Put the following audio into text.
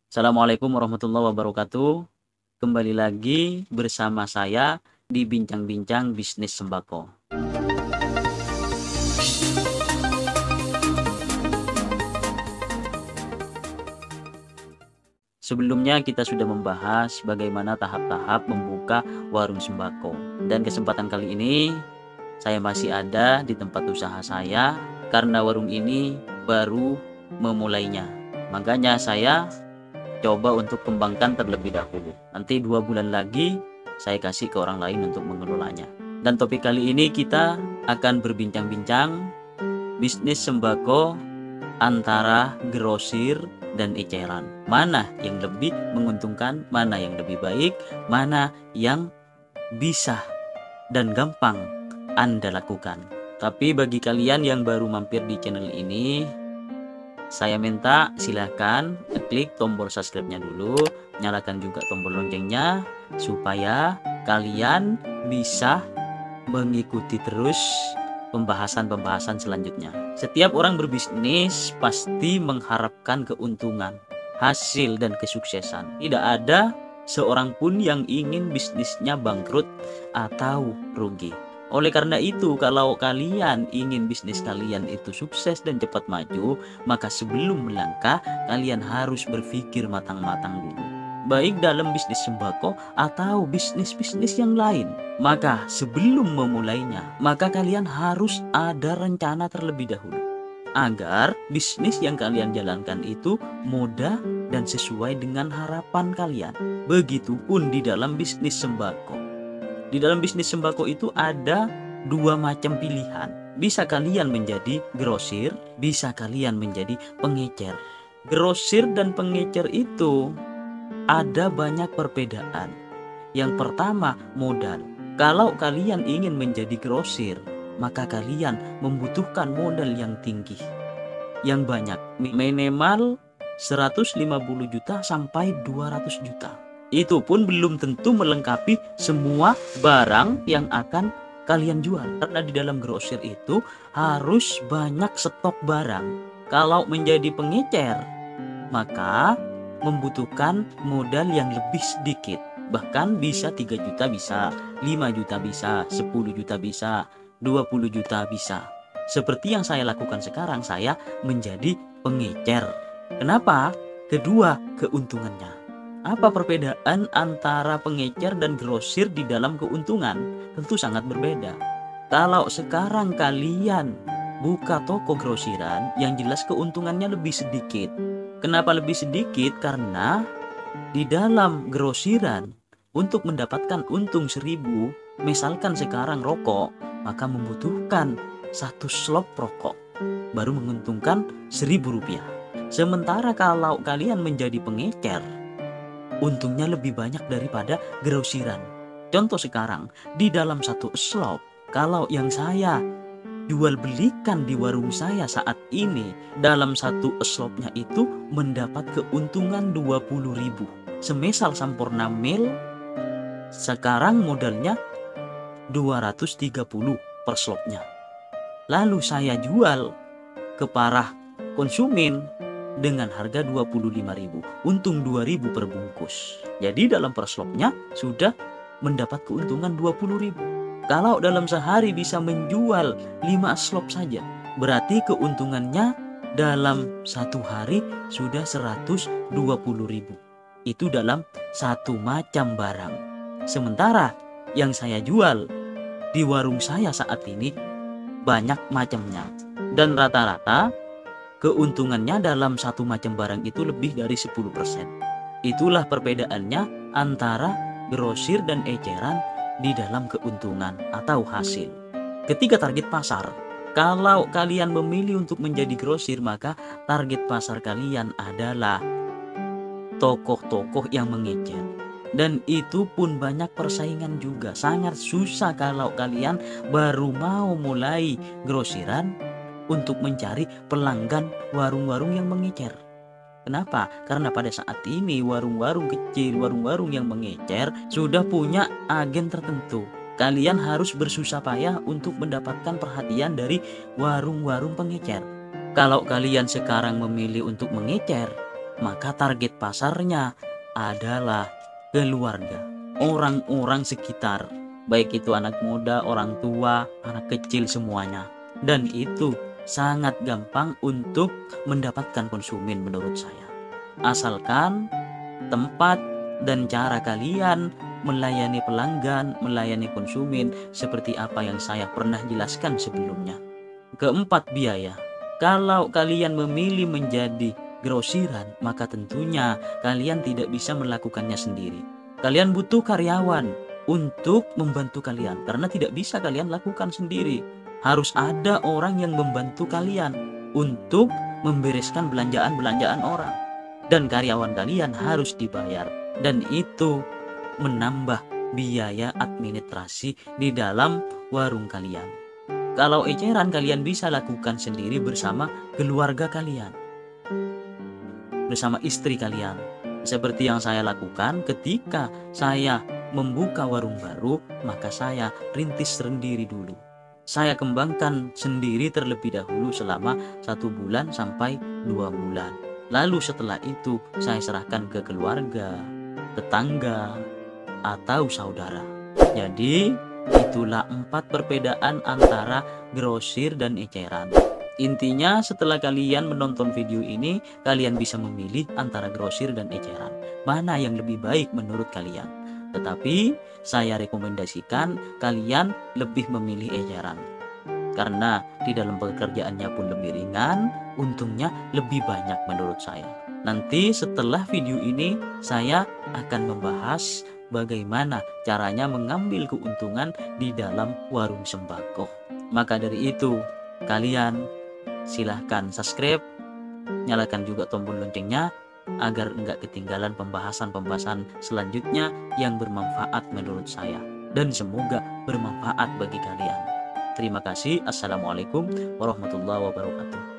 Assalamualaikum warahmatullahi wabarakatuh. Kembali lagi bersama saya di Bincang-Bincang Bisnis Sembako. Sebelumnya kita sudah membahas bagaimana tahap-tahap membuka warung sembako. Dan kesempatan kali ini saya masih ada di tempat usaha saya karena warung ini baru memulainya. Makanya saya coba untuk kembangkan terlebih dahulu. Nanti 2 bulan lagi saya kasih ke orang lain untuk mengelolanya. Dan topik kali ini kita akan berbincang-bincang bisnis sembako antara grosir dan eceran. Mana yang lebih menguntungkan, mana yang lebih baik, mana yang bisa dan gampang Anda lakukan. Tapi bagi kalian yang baru mampir di channel ini, saya minta silahkan klik tombol subscribe-nya dulu, nyalakan juga tombol loncengnya supaya kalian bisa mengikuti terus pembahasan-pembahasan selanjutnya. Setiap orang berbisnis pasti mengharapkan keuntungan, hasil dan kesuksesan. Tidak ada seorang pun yang ingin bisnisnya bangkrut atau rugi. Oleh karena itu, kalau kalian ingin bisnis kalian itu sukses dan cepat maju, maka sebelum melangkah, kalian harus berpikir matang-matang dulu. Baik dalam bisnis sembako atau bisnis-bisnis yang lain. Maka sebelum memulainya, maka kalian harus ada rencana terlebih dahulu. Agar bisnis yang kalian jalankan itu mudah dan sesuai dengan harapan kalian. Begitupun di dalam bisnis sembako. Di dalam bisnis sembako itu ada 2 macam pilihan. Bisa kalian menjadi grosir, bisa kalian menjadi pengecer. Grosir dan pengecer itu ada banyak perbedaan. Yang pertama, modal. Kalau kalian ingin menjadi grosir, maka kalian membutuhkan modal yang tinggi, yang banyak, minimal 150 juta sampai 200 juta. Itu pun belum tentu melengkapi semua barang yang akan kalian jual. Karena di dalam grosir itu harus banyak stok barang. Kalau menjadi pengecer, maka membutuhkan modal yang lebih sedikit. Bahkan bisa 3 juta bisa, 5 juta bisa, 10 juta bisa, 20 juta bisa. Seperti yang saya lakukan sekarang, saya menjadi pengecer. Kenapa? Kedua, keuntungannya. Apa perbedaan antara pengecer dan grosir di dalam keuntungan? Tentu sangat berbeda. Kalau sekarang kalian buka toko grosiran, yang jelas keuntungannya lebih sedikit. Kenapa lebih sedikit? Karena di dalam grosiran untuk mendapatkan untung 1000, misalkan sekarang rokok, maka membutuhkan 1 slop rokok baru menguntungkan 1.000 rupiah. Sementara kalau kalian menjadi pengecer, untungnya lebih banyak daripada grosiran. Contoh sekarang, di dalam 1 slop, kalau yang saya jual belikan di warung saya saat ini, dalam 1 slopnya itu mendapat keuntungan 20.000. Semisal Sampurna Mil sekarang modalnya 230 per slopnya. Lalu saya jual ke para konsumen dengan harga 25.000, untung 2.000 per bungkus. Jadi dalam per slopnya sudah mendapat keuntungan 20.000. Kalau dalam sehari bisa menjual 5 slop saja, berarti keuntungannya dalam 1 hari sudah 120.000. Itu dalam 1 macam barang. Sementara yang saya jual di warung saya saat ini banyak macamnya. Dan rata-rata keuntungannya dalam 1 macam barang itu lebih dari 10%. Itulah perbedaannya antara grosir dan eceran di dalam keuntungan atau hasil. Ketiga, target pasar. Kalau kalian memilih untuk menjadi grosir, maka target pasar kalian adalah tokoh-tokoh yang mengecer. Dan itu pun banyak persaingan juga. Sangat susah kalau kalian baru mau mulai grosiran untuk mencari pelanggan warung-warung yang mengecer. Kenapa? Karena pada saat ini warung-warung kecil, warung-warung yang mengecer sudah punya agen tertentu. Kalian harus bersusah payah untuk mendapatkan perhatian dari warung-warung pengecer. Kalau kalian sekarang memilih untuk mengecer, maka target pasarnya adalah keluarga, orang-orang sekitar, baik itu anak muda, orang tua, anak kecil, semuanya. Dan itu sangat gampang untuk mendapatkan konsumen menurut saya, asalkan tempat dan cara kalian melayani pelanggan, melayani konsumen seperti apa yang saya pernah jelaskan sebelumnya. Keempat, biaya. Kalau kalian memilih menjadi grosiran, maka tentunya kalian tidak bisa melakukannya sendiri. Kalian butuh karyawan untuk membantu kalian, karena tidak bisa kalian lakukan sendiri. Harus ada orang yang membantu kalian untuk membereskan belanjaan-belanjaan orang. Dan karyawan kalian harus dibayar. Dan itu menambah biaya administrasi di dalam warung kalian. Kalau eceran kalian bisa lakukan sendiri bersama keluarga kalian, bersama istri kalian. Seperti yang saya lakukan ketika saya membuka warung baru, maka saya rintis sendiri dulu. Saya kembangkan sendiri terlebih dahulu selama 1 bulan sampai 2 bulan. Lalu setelah itu saya serahkan ke keluarga, tetangga, atau saudara. Jadi itulah 4 perbedaan antara grosir dan eceran. Intinya setelah kalian menonton video ini, kalian bisa memilih antara grosir dan eceran, mana yang lebih baik menurut kalian. Tetapi saya rekomendasikan kalian lebih memilih eceran, karena di dalam pekerjaannya pun lebih ringan, untungnya lebih banyak menurut saya. Nanti setelah video ini saya akan membahas bagaimana caranya mengambil keuntungan di dalam warung sembako. Maka dari itu, kalian silahkan subscribe, nyalakan juga tombol loncengnya agar enggak ketinggalan pembahasan-pembahasan selanjutnya yang bermanfaat menurut saya, dan semoga bermanfaat bagi kalian. Terima kasih. Assalamualaikum warahmatullahi wabarakatuh.